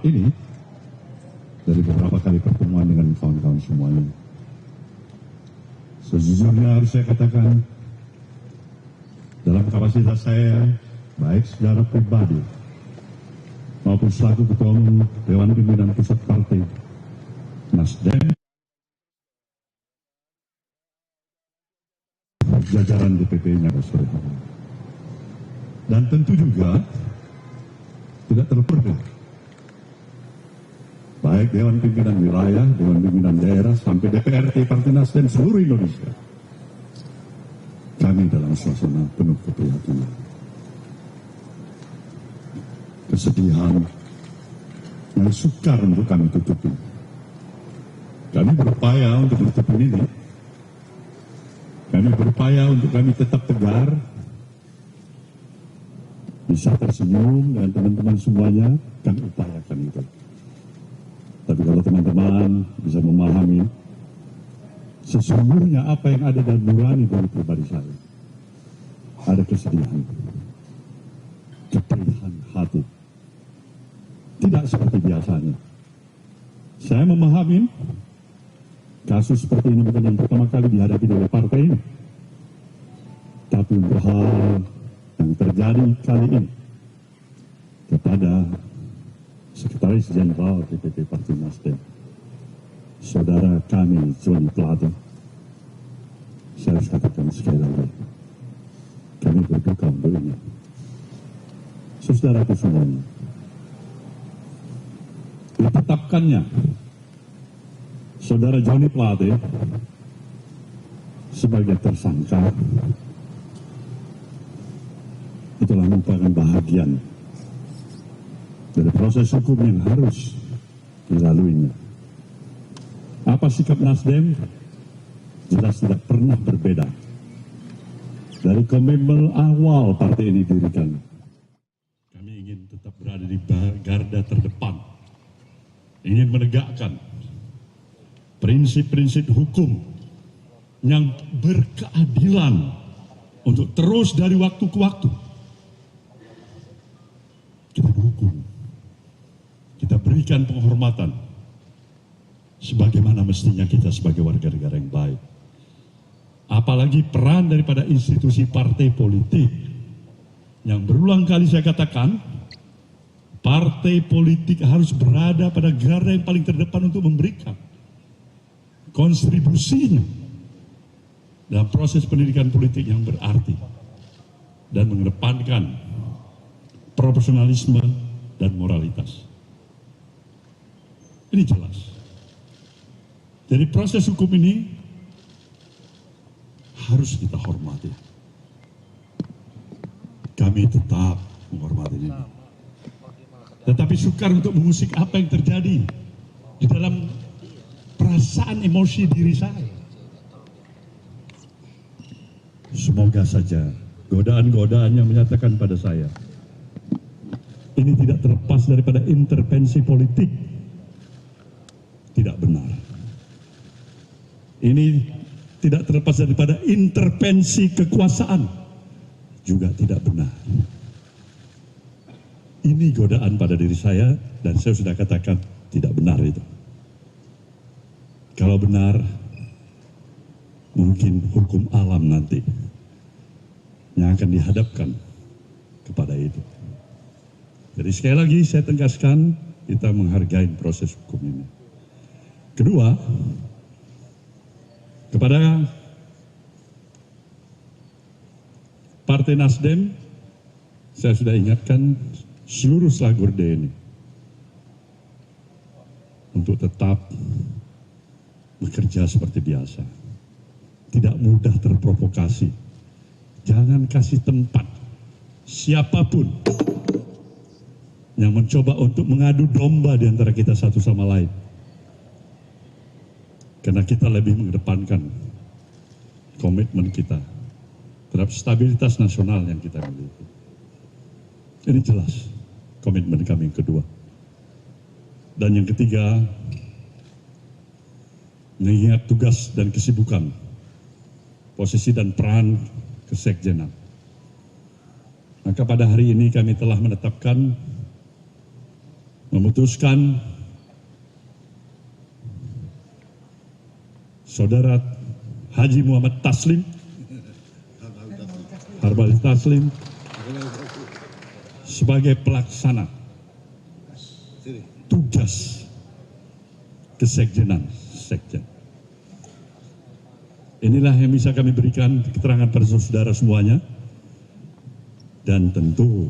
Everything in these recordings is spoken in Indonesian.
tempat ini dari beberapa kali pertemuan dengan kawan-kawan semuanya. Sejujurnya harus saya katakan, dalam kapasitas saya, baik secara pribadi maupun selaku Ketua Umum Dewan Pimpinan Pusat Partai Nasdem, jajaran DPP-nya, dan tentu juga tidak terpuruk, baik Dewan Pimpinan Wilayah, Dewan Pimpinan Daerah, sampai DPRD Partai Nasdem seluruh Indonesia. Kami dalam suasana penuh keprihatinan, kesedihan yang sukar untuk kami tutupi. Kami berupaya untuk menutupi ini. Kami berupaya untuk kami tetap tegar, bisa tersenyum dengan teman-teman semuanya, kami upayakan itu. Tapi kalau teman-teman bisa memahami, sesungguhnya apa yang ada dalam nurani dari pribadi saya, ada kesedihan, kepedihan hati, tidak seperti biasanya. Saya memahami kasus seperti ini bukan yang pertama kali dihadapi oleh partai ini, tapi untuk hal yang terjadi kali ini kepada Sekretaris Jenderal DPP Partai Nasdem, saudara kami Johnny Plate, saya harus katakan sekali lagi, kami berduka untuk ini. Saudaraku semuanya, ditetapkannya saudara Johnny Plate sebagai tersangka itulah merupakan bahagian dari proses hukum yang harus dilaluinya. Apa sikap Nasdem? Jelas tidak pernah berbeda dari komitmen awal partai ini didirikan. Kami ingin tetap berada di garda terdepan, ingin menegakkan prinsip-prinsip hukum yang berkeadilan untuk terus dari waktu ke waktu. Kita dukung, kita berikan penghormatan sebagaimana mestinya kita sebagai warga negara yang baik. Apalagi peran daripada institusi partai politik yang berulang kali saya katakan, partai politik harus berada pada garda yang paling terdepan untuk memberikan kontribusinya dalam proses pendidikan politik yang berarti dan mengedepankan profesionalisme dan moralitas. Ini jelas. Jadi proses hukum ini harus kita hormati. Kami tetap menghormati ini. Tetapi sukar untuk mengusik apa yang terjadi di dalam perasaan emosi diri saya. Semoga saja godaan-godaan yang menyatakan pada saya ini tidak terlepas daripada intervensi politik, tidak benar. Ini tidak terlepas daripada intervensi kekuasaan, juga tidak benar. Ini godaan pada diri saya dan saya sudah katakan tidak benar itu. Kalau benar, mungkin hukum alam nanti yang akan dihadapkan kepada itu. Jadi sekali lagi saya tegaskan, kita menghargai proses hukum ini. Kedua, kepada Partai Nasdem, saya sudah ingatkan seluruh selagurde ini untuk tetap bekerja seperti biasa. Tidak mudah terprovokasi. Jangan kasih tempat siapapun yang mencoba untuk mengadu domba di antara kita satu sama lain. Karena kita lebih mengedepankan komitmen kita terhadap stabilitas nasional yang kita miliki. Ini jelas komitmen kami yang kedua. Dan yang ketiga, mengingat tugas dan kesibukan, posisi dan peran kesekjenan. Maka pada hari ini kami telah menetapkan memutuskan Saudara Haji Muhammad Taslim, Harbali Taslim, sebagai pelaksana tugas kesekjenan sekjen. Inilah yang bisa kami berikan keterangan pada saudara semuanya, dan tentu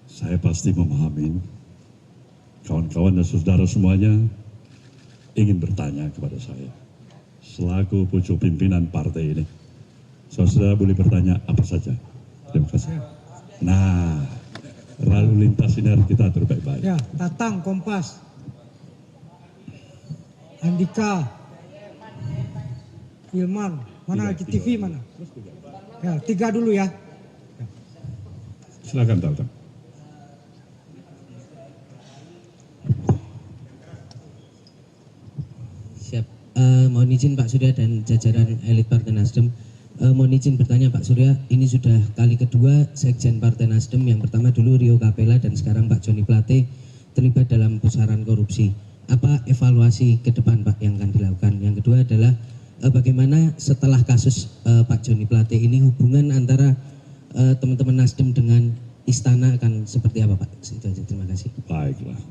saya pasti memahami kawan-kawan dan saudara semuanya ingin bertanya kepada saya selaku pucuk pimpinan partai ini. Saudara boleh bertanya apa saja. Terima kasih. Nah, lalu lintas ini harus kita atur baik-baik. Ya, Tatang, Kompas, Andika, Ilman, mana TV mana? Ya, 3 dulu ya. Silakan Tatang. Siap. Mohon izin Pak Surya dan jajaran elit Partai Nasdem. Mohon izin bertanya Pak Surya, ini sudah kali kedua Sekjen Partai Nasdem, yang pertama dulu Rio Capella dan sekarang Pak Joni Plate terlibat dalam pusaran korupsi. Apa evaluasi ke depan Pak yang akan dilakukan? Yang kedua adalah bagaimana setelah kasus Pak Joni Plate ini hubungan antara teman-teman Nasdem dengan Istana akan seperti apa Pak? Itu aja, terima kasih. Baiklah.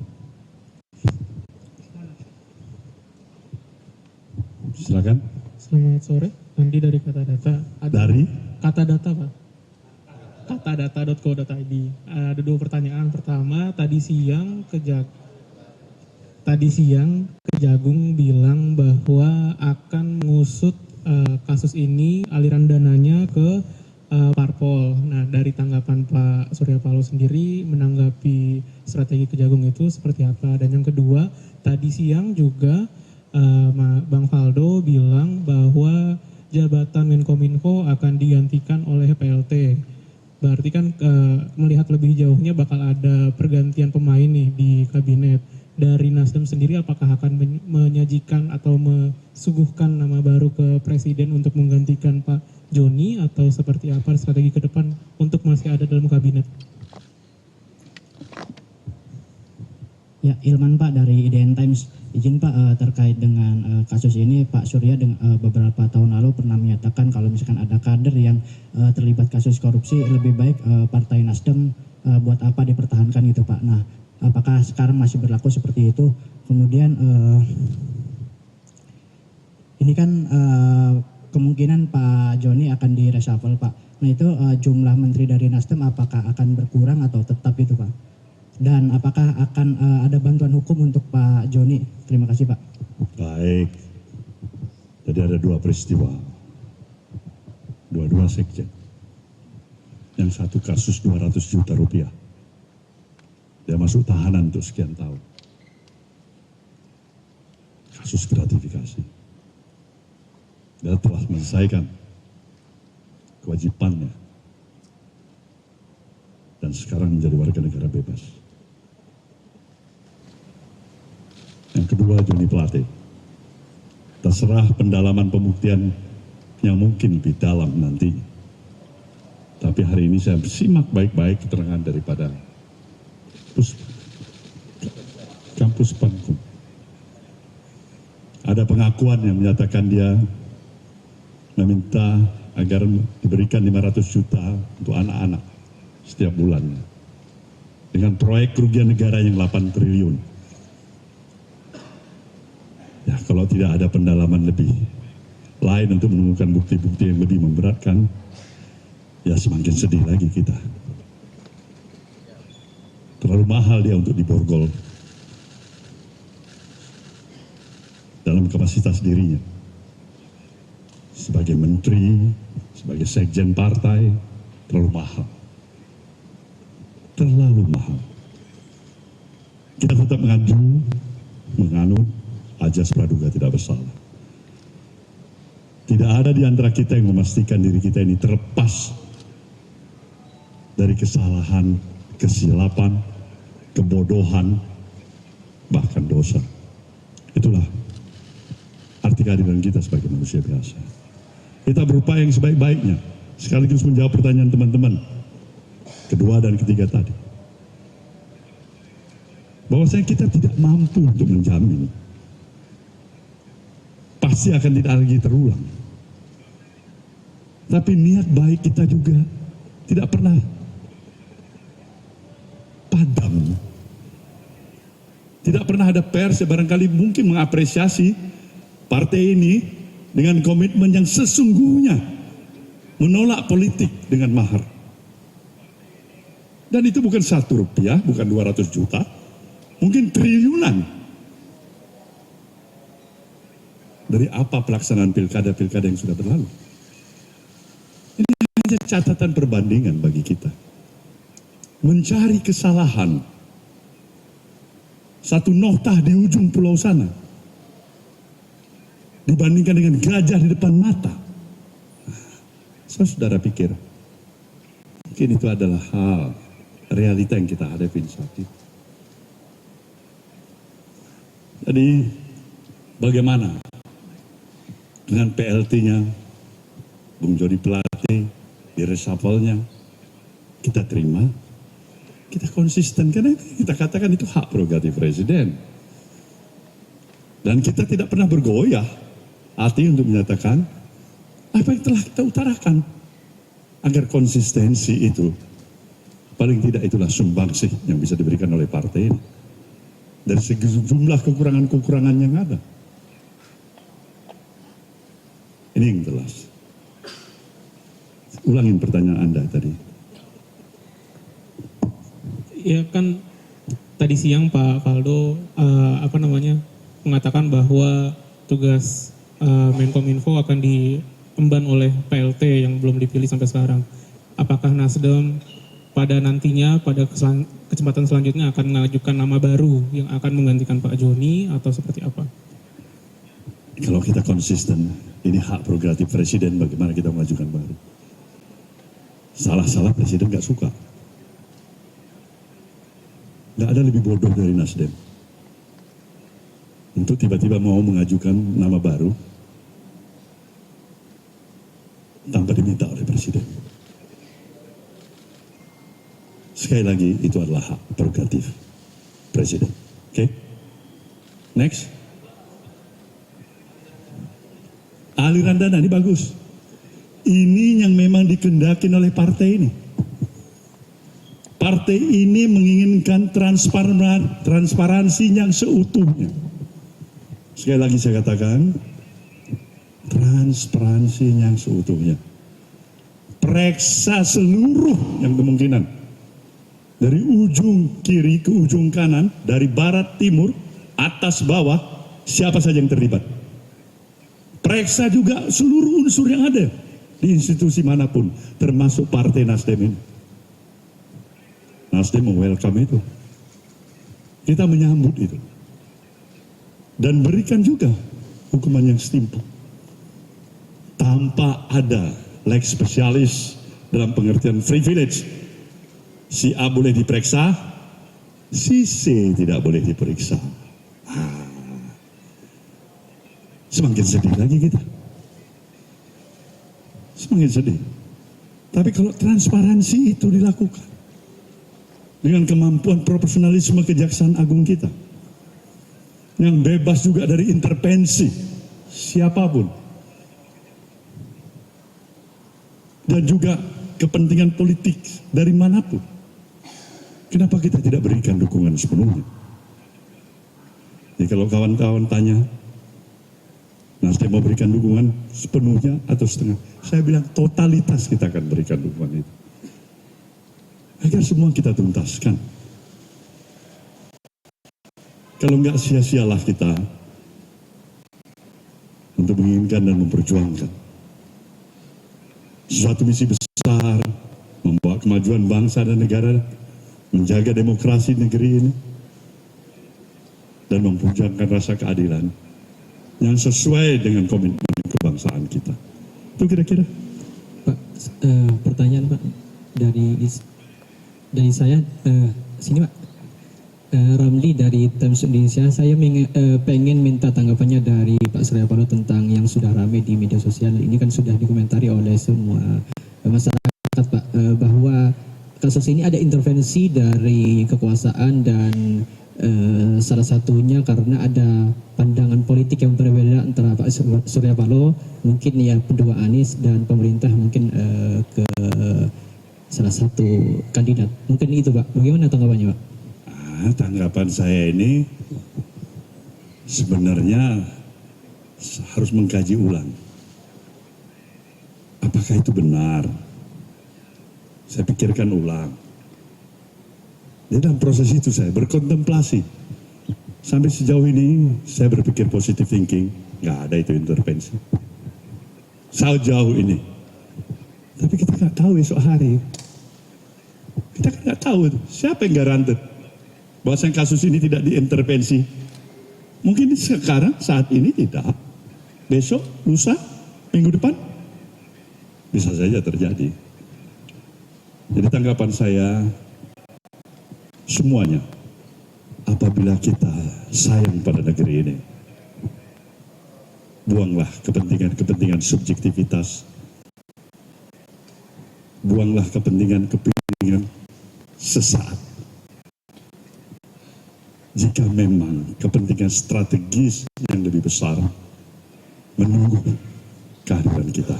Silakan. Selamat sore, Andi dari Kata Data. Dari? Kata Data Pak. Katadata.co.id. Ada 2 pertanyaan. Pertama, tadi siang Kejagung bilang bahwa akan mengusut kasus ini, aliran dananya ke parpol. Nah, dari tanggapan Pak Surya Paloh sendiri menanggapi strategi Kejagung itu seperti apa? Dan yang kedua, tadi siang juga Bang Faldo bilang bahwa jabatan Menkominfo akan digantikan oleh PLT. Berarti kan melihat lebih jauhnya bakal ada pergantian pemain nih di kabinet. Dari Nasdem sendiri apakah akan menyajikan atau mesuguhkan nama baru ke Presiden untuk menggantikan Pak Joni, atau seperti apa strategi ke depan untuk masih ada dalam kabinet? Ya, Ilman Pak dari IDN Times. Izin Pak, terkait dengan kasus ini, Pak Surya beberapa tahun lalu pernah menyatakan kalau misalkan ada kader yang terlibat kasus korupsi, lebih baik Partai Nasdem buat apa dipertahankan gitu Pak. Nah, apakah sekarang masih berlaku seperti itu? Kemudian ini kan kemungkinan Pak Joni akan di-reshuffle Pak. Nah itu jumlah menteri dari Nasdem apakah akan berkurang atau tetap itu Pak? Dan apakah akan ada bantuan hukum untuk Pak Joni? Terima kasih Pak. Baik. Jadi ada 2 peristiwa. Dua-dua sekjen. Yang satu kasus 200 juta rupiah. Dia masuk tahanan untuk sekian tahun. Kasus gratifikasi. Dia telah menyelesaikan kewajibannya. Dan sekarang menjadi warga negara bebas. Yang kedua, Joni Plate. Terserah pendalaman pembuktian yang mungkin lebih dalam nanti. Tapi hari ini saya simak baik-baik keterangan daripada kampus Pangkum. Ada pengakuan yang menyatakan dia meminta agar diberikan 500 juta untuk anak-anak setiap bulannya. Dengan proyek kerugian negara yang 8 triliun. Ya, kalau tidak ada pendalaman lebih lain untuk menemukan bukti-bukti yang lebih memberatkan, ya semakin sedih lagi kita. Terlalu mahal dia untuk diborgol dalam kapasitas dirinya. Sebagai menteri, sebagai sekjen partai, terlalu mahal. Terlalu mahal. Kita tetap menganut ajas praduga tidak bersalah. Tidak ada di antara kita yang memastikan diri kita ini terlepas dari kesalahan, kesilapan, kebodohan, bahkan dosa. Itulah arti keadilan kita sebagai manusia biasa. Kita berupaya yang sebaik-baiknya, sekaligus menjawab pertanyaan teman-teman kedua dan ketiga tadi. bahwasanya kita tidak mampu untuk menjamin pasti akan tidak lagi terulang. Tapi niat baik kita juga tidak pernah padam. Tidak pernah ada pers yang barangkali mungkin mengapresiasi partai ini dengan komitmen yang sesungguhnya menolak politik dengan mahar. Dan itu bukan 1 rupiah, bukan 200 juta, mungkin triliunan. Dari apa pelaksanaan pilkada-pilkada yang sudah berlalu. Ini hanya catatan perbandingan bagi kita. Mencari kesalahan. Satu noktah di ujung pulau sana. Dibandingkan dengan gajah di depan mata. Saudara pikir, mungkin itu adalah hal realita yang kita hadapi saat ini. Jadi, bagaimana dengan PLT-nya, Bung Joni Plate, di reshuffle-nya, kita terima, kita konsisten, karena kita katakan itu hak prerogatif presiden. Dan kita tidak pernah bergoyah hati untuk menyatakan apa yang telah kita utarakan, agar konsistensi itu, paling tidak itulah sumbangsih yang bisa diberikan oleh partai ini. Dari segi jumlah kekurangan-kekurangan yang ada. Ini yang jelas. Ulangin pertanyaan Anda tadi. Ya kan tadi siang Pak Faldo mengatakan bahwa tugas Menkominfo akan diemban oleh PLT yang belum dipilih sampai sekarang. Apakah Nasdem pada nantinya, pada kesempatan selanjutnya akan mengajukan nama baru yang akan menggantikan Pak Joni atau seperti apa? Kalau kita konsisten, ini hak prerogatif presiden bagaimana kita mengajukan baru. Salah-salah presiden gak suka. Gak ada lebih bodoh dari Nasdem untuk tiba-tiba mau mengajukan nama baru tanpa diminta oleh presiden. Sekali lagi, itu adalah hak prerogatif presiden. Oke? Next. Aliran dana ini bagus. Ini yang memang dikehendakin oleh partai ini. Partai ini menginginkan transparansi yang seutuhnya. Sekali lagi saya katakan, transparansi yang seutuhnya. Periksa seluruh yang kemungkinan. Dari ujung kiri ke ujung kanan, dari barat timur, atas bawah, siapa saja yang terlibat. Periksa juga seluruh unsur yang ada di institusi manapun, termasuk partai Nasdem ini. Nasdem welcome itu. Kita menyambut itu. Dan berikan juga hukuman yang setimpal. Tanpa ada lex spesialis dalam pengertian privilege. Si A boleh diperiksa, si C tidak boleh diperiksa. Semakin sedih lagi kita. Semakin sedih. Tapi kalau transparansi itu dilakukan dengan kemampuan profesionalisme Kejaksaan Agung kita, yang bebas juga dari intervensi siapapun, dan juga kepentingan politik dari manapun, kenapa kita tidak berikan dukungan sepenuhnya? Jadi kalau kawan-kawan tanya, Nasdem mau berikan dukungan sepenuhnya atau setengah? Saya bilang totalitas kita akan berikan dukungan itu. Agar semua kita tuntaskan. Kalau enggak, sia-sialah kita untuk menginginkan dan memperjuangkan suatu misi besar, membawa kemajuan bangsa dan negara, menjaga demokrasi negeri ini, dan memperjuangkan rasa keadilan yang sesuai dengan komitmen kebangsaan kita. Itu kira-kira. Pak, pertanyaan Pak dari saya sini Pak. Ramli dari Times Indonesia. Saya pengen minta tanggapannya dari Pak Surya Paloh tentang yang sudah ramai di media sosial. Ini kan sudah dikomentari oleh semua masyarakat Pak, bahwa kasus ini ada intervensi dari kekuasaan dan Salah satunya karena ada pandangan politik yang berbeda antara Pak Surya Paloh, mungkin ya pendukung Anies, dan pemerintah mungkin ke salah satu kandidat. Mungkin itu Pak. Bagaimana tanggapannya Pak? Tanggapan saya ini sebenarnya harus mengkaji ulang. Apakah itu benar? Saya pikirkan ulang. Di dalam proses itu saya berkontemplasi. Sampai sejauh ini saya berpikir positive thinking. Nggak ada itu intervensi. Sejauh ini. Tapi kita nggak tahu esok hari. Kita kan nggak tahu siapa yang garanti bahwa kasus ini tidak diintervensi. Mungkin sekarang saat ini tidak. Besok, lusa, minggu depan bisa saja terjadi. Jadi tanggapan saya, semuanya apabila kita sayang pada negeri ini, buanglah kepentingan subjektivitas, buanglah kepentingan sesaat. Jika memang kepentingan strategis yang lebih besar menunggu kehadiran kita.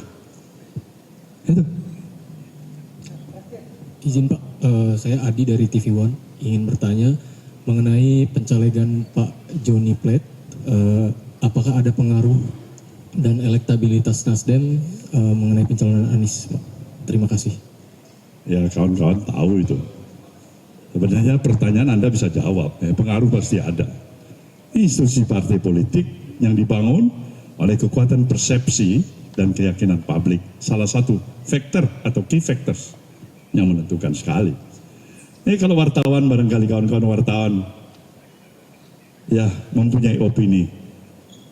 Itu. Izin Pak, saya Adi dari TV One ingin bertanya mengenai pencalegan Pak Johnny Plate. Apakah ada pengaruh dan elektabilitas Nasdem mengenai pencalonan Anies, Pak? Terima kasih. Ya kawan-kawan tahu itu. Sebenarnya pertanyaan Anda bisa jawab, pengaruh pasti ada. Institusi partai politik yang dibangun oleh kekuatan persepsi dan keyakinan publik. Salah satu faktor atau key factors yang menentukan sekali. Ini kalau wartawan, barangkali kawan-kawan wartawan ya mempunyai opini.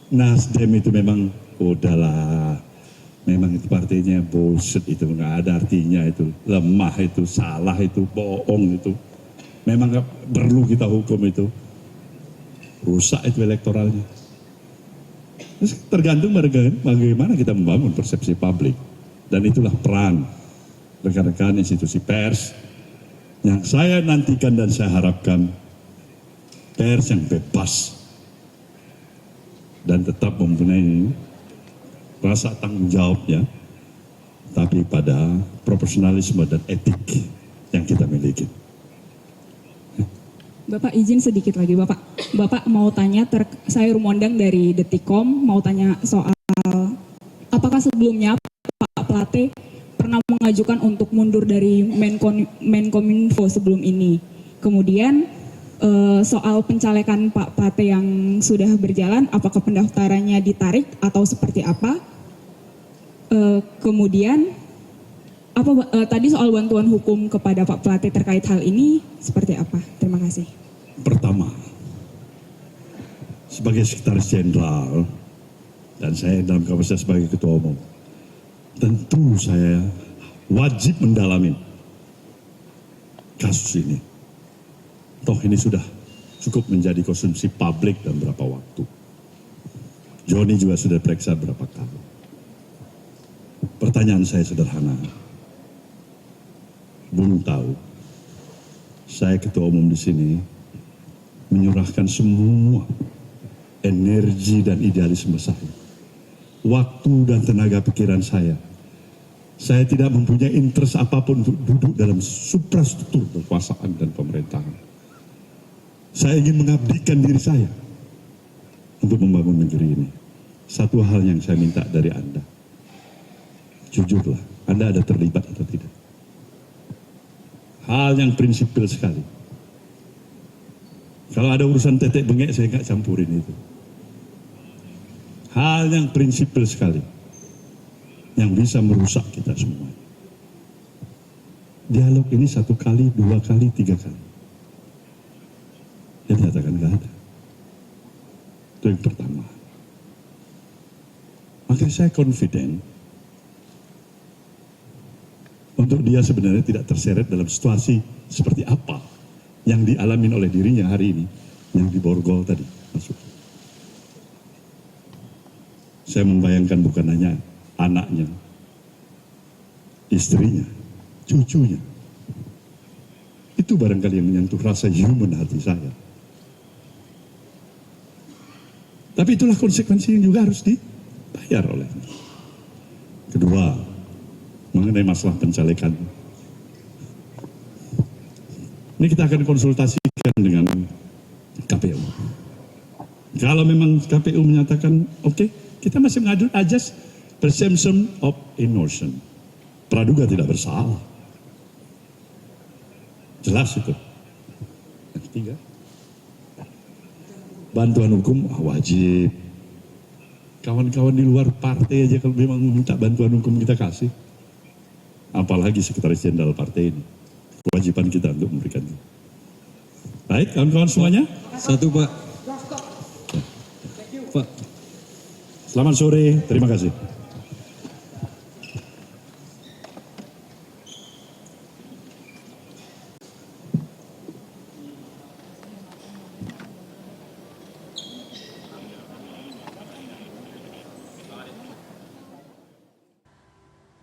Nasdem itu memang udahlah, memang itu partainya bullshit, itu nggak ada artinya, itu lemah, itu salah, itu bohong, itu memang nggak perlu kita hukum, itu rusak itu elektoralnya. Terus tergantung bagaimana kita membangun persepsi publik, dan itulah peran rekan-rekan institusi pers yang saya nantikan dan saya harapkan, pers yang bebas dan tetap mempunyai rasa tanggung jawabnya, tapi pada profesionalisme dan etik yang kita miliki. Bapak izin sedikit lagi, Bapak mau tanya, saya Rumondang dari Detikcom, mau tanya soal apakah sebelumnya Pak Plate pernah mengajukan untuk mundur dari Menkominfo sebelum ini. Kemudian soal pencalekan Pak Plate yang sudah berjalan, apakah pendaftarannya ditarik atau seperti apa? Kemudian tadi soal bantuan hukum kepada Pak Plate terkait hal ini seperti apa? Terima kasih. Pertama, sebagai sekretaris jenderal dan saya dalam kapasitas sebagai ketua umum, tentu saya wajib mendalami kasus ini. Toh ini sudah cukup menjadi konsumsi publik dalam beberapa waktu. Joni juga sudah periksa berapa kali. Pertanyaan saya sederhana. Belum tahu. Saya ketua umum di sini menyerahkan semua energi dan idealisme saya, waktu dan tenaga pikiran saya. Saya tidak mempunyai interest apapun untuk duduk dalam suprastruktur kekuasaan dan pemerintahan. Saya ingin mengabdikan diri saya untuk membangun negeri ini. Satu hal yang saya minta dari Anda, jujurlah, Anda ada terlibat atau tidak? Hal yang prinsipil sekali. Kalau ada urusan tetek bengek, saya nggak campurin itu. Hal yang prinsipil sekali, yang bisa merusak kita semua. Dialog ini 1 kali, 2 kali, 3 kali. Dia nyatakan nggak ada. Itu yang pertama. Makanya saya confident untuk dia sebenarnya tidak terseret dalam situasi seperti apa yang dialami oleh dirinya hari ini, yang di Borgol tadi masuk. Saya membayangkan bukan hanya anaknya, istrinya, cucunya. Itu barangkali yang menyentuh rasa human hati saya. Tapi itulah konsekuensi yang juga harus dibayar oleh. Kedua, mengenai masalah pencalekan. Ini kita akan konsultasikan dengan KPU. Kalau memang KPU menyatakan oke, kita masih mengadu ajas presumption of innocence. Praduga tidak bersalah. Jelas itu. Yang ketiga, bantuan hukum wajib. Kawan-kawan di luar partai aja kalau memang minta bantuan hukum kita kasih. Apalagi sekretaris jenderal partai ini. Kewajiban kita untuk memberikan itu. Baik, kawan-kawan semuanya. Satu Pak. Pak. Selamat sore, terima kasih.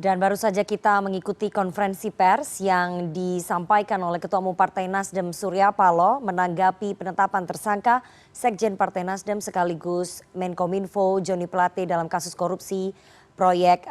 Dan baru saja kita mengikuti konferensi pers yang disampaikan oleh Ketua Umum Partai Nasdem Surya Paloh menanggapi penetapan tersangka Sekjen Partai Nasdem sekaligus Menkominfo Joni Plate dalam kasus korupsi proyek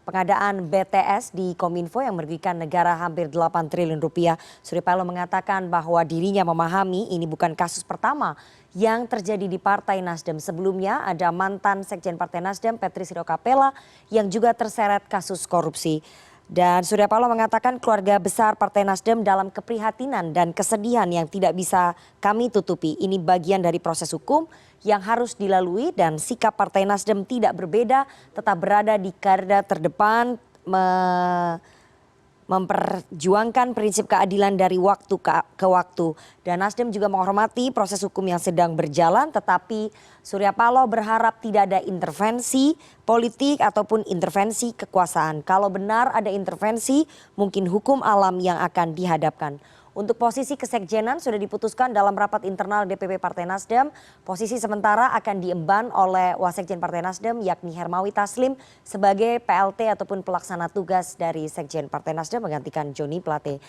pengadaan BTS di Kominfo yang merugikan negara hampir 8 triliun rupiah. Surya Paloh mengatakan bahwa dirinya memahami ini bukan kasus pertama yang terjadi di Partai Nasdem. Sebelumnya ada mantan Sekjen Partai Nasdem Patrice Rio Capella yang juga terseret kasus korupsi. Dan Surya Paloh mengatakan keluarga besar Partai Nasdem dalam keprihatinan dan kesedihan yang tidak bisa kami tutupi. Ini bagian dari proses hukum yang harus dilalui dan sikap Partai Nasdem tidak berbeda, tetap berada di garda terdepan memperjuangkan prinsip keadilan dari waktu ke waktu. Dan Nasdem juga menghormati proses hukum yang sedang berjalan, tetapi Surya Paloh berharap tidak ada intervensi politik ataupun intervensi kekuasaan. Kalau benar ada intervensi, mungkin hukum alam yang akan dihadapkan. Untuk posisi kesekjenan sudah diputuskan dalam rapat internal DPP Partai Nasdem. Posisi sementara akan diemban oleh Wasekjen Partai Nasdem yakni Hermawi Taslim sebagai PLT ataupun pelaksana tugas dari Sekjen Partai Nasdem menggantikan Joni Plate.